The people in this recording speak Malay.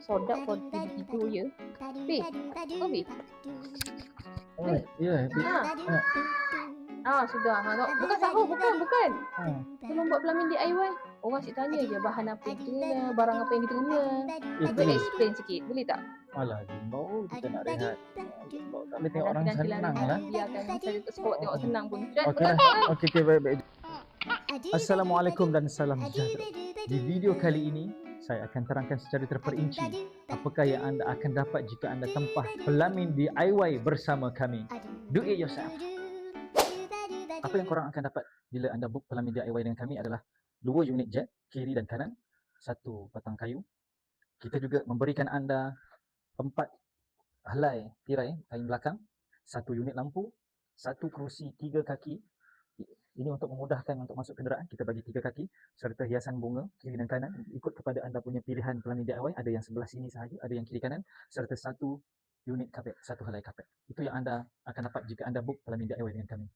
Sodak kau tidur ya. Pi, kau Pi. Oh, ya, Sudah. Bukan sahur, bukan. Tolong buat pelamin DIY. Orang asyik tanya je bahan apa yang kita guna, barang apa yang kita guna. Kita explain sikit, boleh tak? Alah, Jimbo, kita nak rehat. Jimbo tak boleh tengok orang Nanti senang rehat. lah. Biarkan saya sekawat tengok senang pun. Okey, baik. Assalamualaikum dan salam sejahtera. Di video kali ini, saya akan terangkan secara terperinci apakah yang anda akan dapat jika anda tempah pelamin DIY bersama kami. Do it yourself. Apa yang korang akan dapat bila anda book pelamin DIY dengan kami adalah 2 unit jet, kiri dan kanan, 1 batang kayu. Kita juga memberikan anda 4 helai tirai kain belakang, 1 unit lampu, 1 kerusi 3 kaki. Ini untuk memudahkan untuk masuk kenderaan, kita bagi 3 kaki serta hiasan bunga kiri dan kanan ikut kepada anda punya pilihan pelamin DIY. Ada yang sebelah sini sahaja, ada yang kiri kanan, serta 1 unit kapet, 1 helai kapet. Itu yang anda akan dapat jika anda book pelamin DIY dengan kami.